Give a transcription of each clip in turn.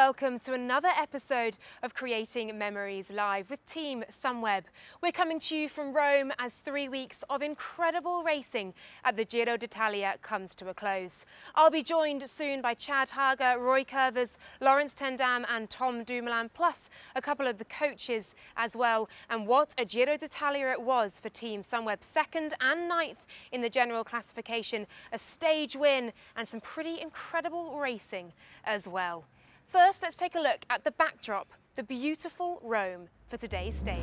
welcome to another episode of Creating Memories Live with Team Sunweb. We're coming to you from Rome as 3 weeks of incredible racing at the Giro d'Italia comes to a close. I'll be joined soon by Chad Hager, Roy Curvers, Laurens ten Dam and Tom Dumoulin, plus a couple of the coaches as well. And what a Giro d'Italia it was for Team Sunweb, 2nd and 9th in the general classification, a stage win and some pretty incredible racing as well. First, let's take a look at the backdrop, the beautiful Rome, for today's stage.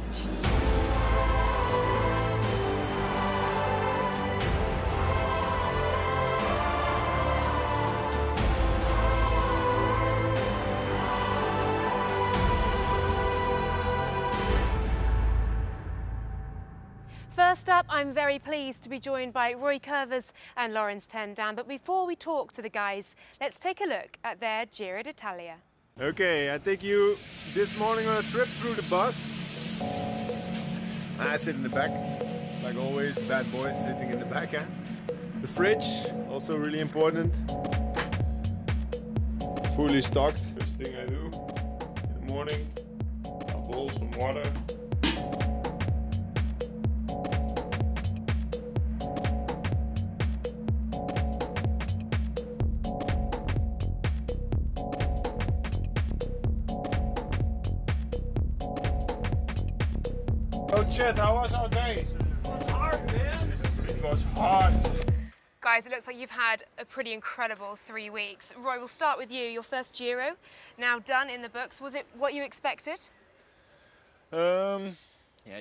First up, I'm very pleased to be joined by Roy Curvers and Laurens ten Dam. But before we talk to the guys, let's take a look at their Giro d'Italia. Okay, I take you this morning on a trip through the bus. I sit in the back, like always, bad boys sitting in the back. Eh? The fridge, also really important. Fully stocked. First thing I do in the morning, I'll boil some water. Oh Chad, how was our day? It was hard, man. It was hard. Guys, it looks like you've had a pretty incredible 3 weeks. Roy, we'll start with you. Your first Giro, now done in the books. Was it what you expected? Yeah,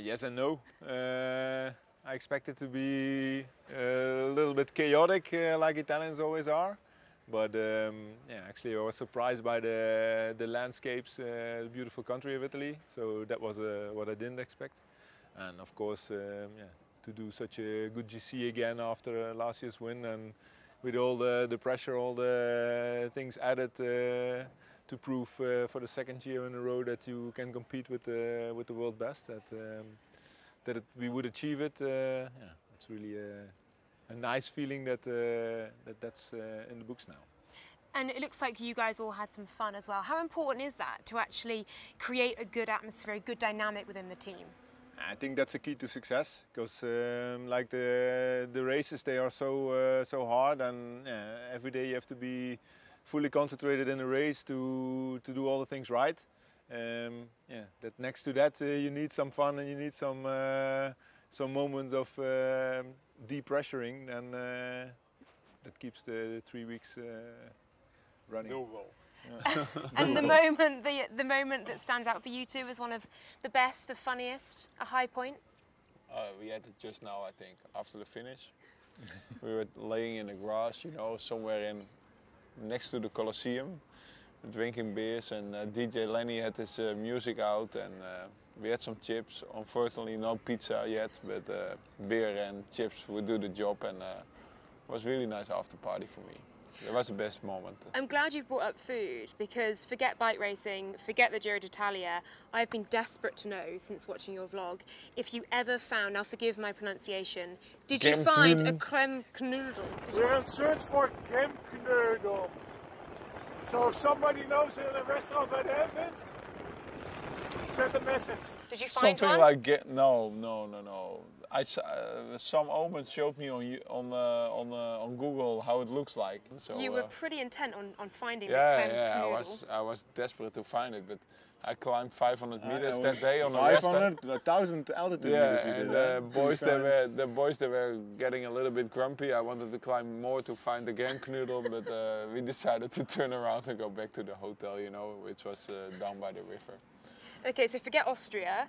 yes and no. I expect it to be a little bit chaotic, like Italians always are. But yeah, actually I was surprised by the landscapes, the beautiful country of Italy. So that was what I didn't expect. And of course, yeah, to do such a good GC again after last year's win, and with all the pressure, all the things added to prove for the 2nd year in a row that you can compete with the world best, that we would achieve it. Yeah, it's really a nice feeling that's in the books now. And it looks like you guys all had some fun as well. How important is that to actually create a good atmosphere, a good dynamic within the team? I think that's a key to success, because like the races, they are so hard, and every day you have to be fully concentrated in a race to do all the things right. Yeah, that next to that you need some fun, and you need some moments of de-pressuring, and that keeps the 3 weeks running. Doable. Yeah. And the moment that stands out for you two is one of the best, the funniest, a high point? We had it just now, I think, after the finish. We were laying in the grass, you know, somewhere next to the Colosseum, drinking beers, and DJ Lenny had his music out, and we had some chips. Unfortunately, no pizza yet, but beer and chips would do the job, and it was really nice after party for me. It was the best moment. I'm glad you've brought up food, because forget bike racing, forget the Giro d'Italia. I've been desperate to know, since watching your vlog, if you ever found, now forgive my pronunciation, did you find a crème knödel? We're in search for crème knödel. So if somebody knows in a restaurant where they have it, send a message. Did you find something one? like no. Some omens showed me on Google how it looks like. So, you were pretty intent on finding yeah, the crème knödel. I was desperate to find it, but I climbed 500 meters that day on a rest. 1,000 altitude meters we did. The boys they were getting a little bit grumpy. I wanted to climb more to find the crème knödel, but we decided to turn around and go back to the hotel, you know, which was down by the river. Okay, so forget Austria.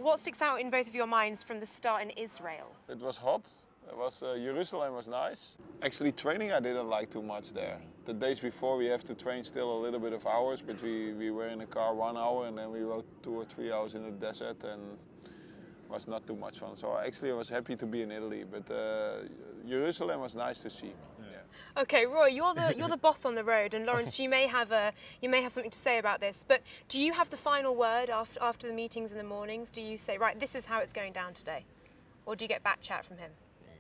What sticks out in both of your minds from the start in Israel? It was hot. It was Jerusalem was nice. Actually, training I didn't like too much there. The days before we have to train still a little bit of hours, but we were in the car 1 hour, and then we rode 2 or 3 hours in the desert, and it was not too much fun. So actually I was happy to be in Italy, but Jerusalem was nice to see. Yeah. Okay, Roy, you're the boss on the road, and Laurens, you may have something to say about this. But do you have the final word after the meetings in the mornings? Do you say, right, this is how it's going down today, or do you get back chat from him?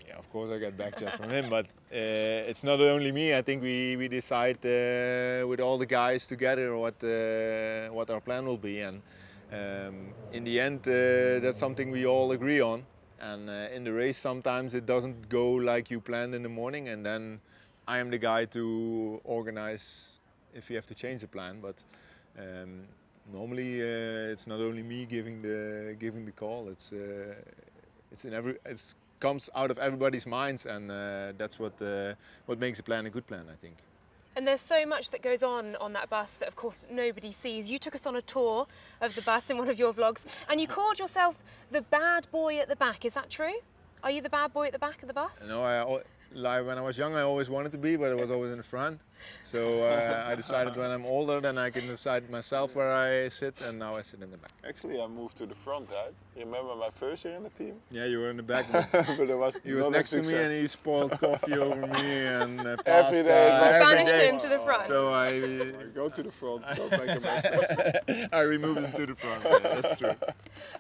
Yeah, of course I get back chat from him, but it's not only me. I think we decide with all the guys together what our plan will be, and in the end that's something we all agree on. And in the race sometimes it doesn't go like you planned in the morning, and then I am the guy to organize if you have to change the plan. But normally it's not only me giving the call. It's comes out of everybody's minds, and that's what makes a plan a good plan, I think. And there's so much that goes on that bus that of course nobody sees. You took us on a tour of the bus in one of your vlogs, and you called yourself the bad boy at the back. Is that true? Are you the bad boy at the back of the bus? No, like when I was young I always wanted to be, but I was always in the front. So I decided when I'm older then I can decide myself where I sit, and now I sit in the back. Actually, I moved to the front, right? You remember my first year in the team? Yeah, you were in the back, but he was next to me and he spoiled coffee over me and pasta. Every day. Banished him to the front. So I go to the front, don't make a mess. I removed him to the front, yeah, that's true.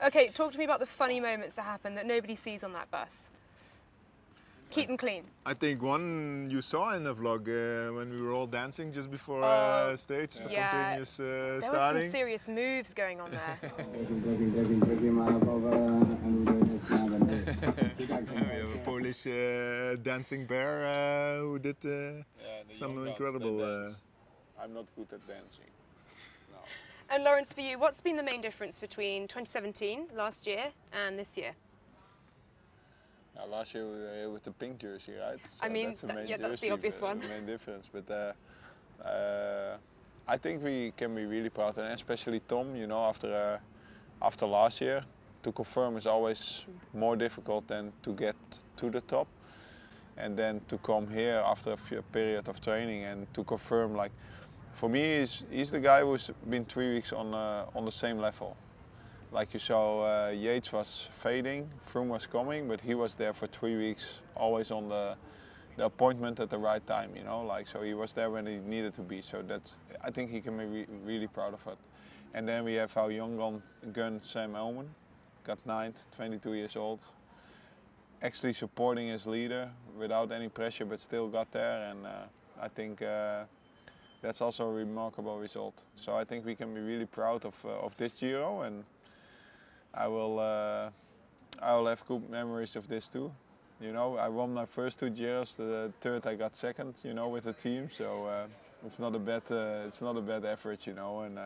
Okay, talk to me about the funny moments that happen that nobody sees on that bus. Keep them clean. I think one you saw in the vlog when we were all dancing just before stage, spontaneous There starting. were some serious moves going on there. We have a Polish dancing bear who did some incredible... I'm not good at dancing. No. And Lawrence, for you, what's been the main difference between 2017, last year, and this year? Last year we were here with the pink jersey, right? So I mean, that's the obvious one. The main difference. But I think we can be really proud, and especially Tom. You know, after last year, to confirm is always more difficult than to get to the top, and then to come here after a period of training and to confirm. Like, for me, he's the guy who's been 3 weeks on the same level. Like you saw, Yates was fading, Froome was coming, but he was there for 3 weeks, always on the appointment at the right time, you know, like, so he was there when he needed to be. So that's, I think he can be really proud of it. And then we have our young gun, Sam Elman, got 9th, 22 years old, actually supporting his leader without any pressure, but still got there. And I think that's also a remarkable result. So I think we can be really proud of this Giro, and I will have good memories of this too. You know, I won my first 2 Giros. The third I got second, you know, with the team. So it's not a bad effort, you know. And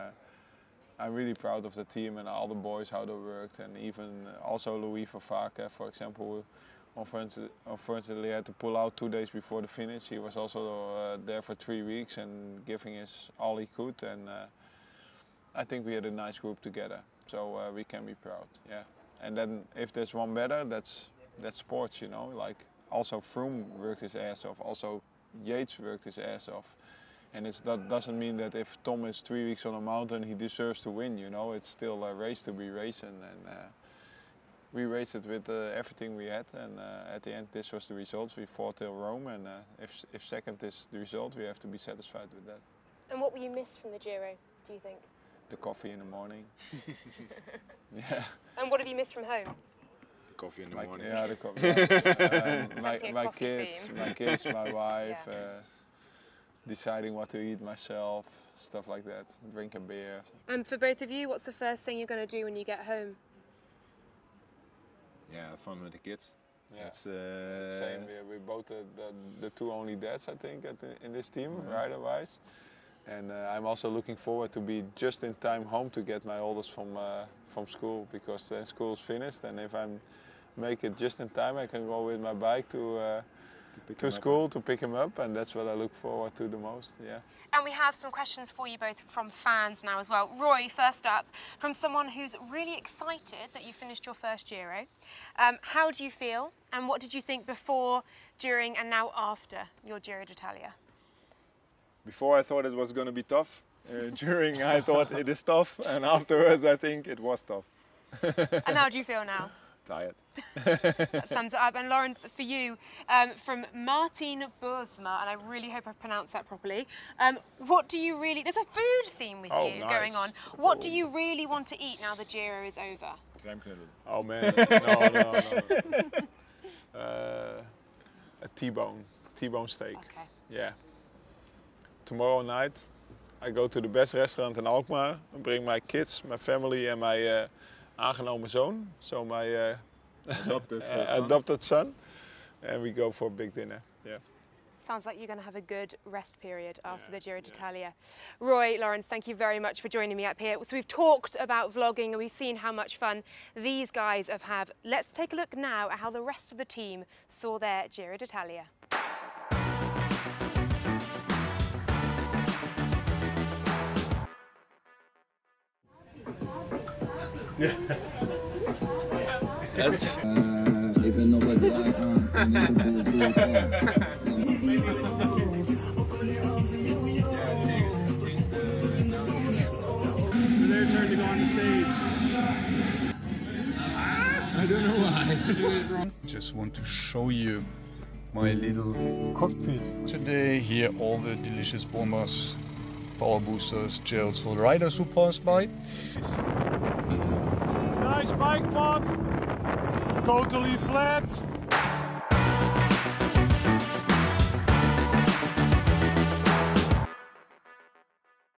I'm really proud of the team and all the boys, how they worked, and even also Louis Vervaeke, for example, unfortunately had to pull out 2 days before the finish. He was also there for 3 weeks and giving his all he could. And I think we had a nice group together. So we can be proud, yeah. And then if there's one better, that's sports, you know. Like, also Froome worked his ass off, also Yates worked his ass off. And that doesn't mean that if Tom is 3 weeks on a mountain, he deserves to win, you know. It's still a race to be racing, and we raced it with everything we had. And at the end, this was the results. We fought till Rome, and if second is the result, we have to be satisfied with that. And what will you miss from the Giro, do you think? The coffee in the morning. Yeah. And what have you missed from home? The coffee in the morning. Yeah, the coffee. Yeah. My kids, my wife, Yeah. deciding what to eat myself, stuff like that. Drink a beer. And for both of you, what's the first thing you're going to do when you get home? Yeah, have fun with the kids. Yeah. That's, Same. We both the 2 only dads, I think, in this team, rider-wise. And I'm also looking forward to be just in time home to get my oldest from school, because then school's finished, and if I make it just in time, I can go with my bike to school to pick him up, and that's what I look forward to the most. Yeah. And we have some questions for you both from fans now as well. Roy, first up, from someone who's really excited that you finished your first Giro. How do you feel, and what did you think before, during, and now after your Giro d'Italia? Before I thought it was going to be tough. During I thought it is tough, and afterwards I think it was tough. And how do you feel now? Tired. That sums it up. And Lawrence, for you, from Martin Boersma, and I really hope I've pronounced that properly. What do you really? There's a food theme with you going on. What do you really want to eat now the Giro is over? Oh man, no. a T-bone steak. Okay. Yeah. Tomorrow night I go to the best restaurant in Alkmaar and bring my kids, my family and my aangenomen zoon, so my adopted son, and we go for a big dinner. Yeah. Sounds like you're going to have a good rest period after the Giro d'Italia. Roy, Lawrence, thank you very much for joining me up here. So we've talked about vlogging and we've seen how much fun these guys have had. Let's take a look now at how the rest of the team saw their Giro d'Italia. Even nog wat draai aan en ik de boel voelt They're trying to go on the stage. I don't know why. Just want to show you my little cockpit. Today here all the delicious bombers, power boosters, gels for the riders who pass by. Nice bike pod. Totally flat.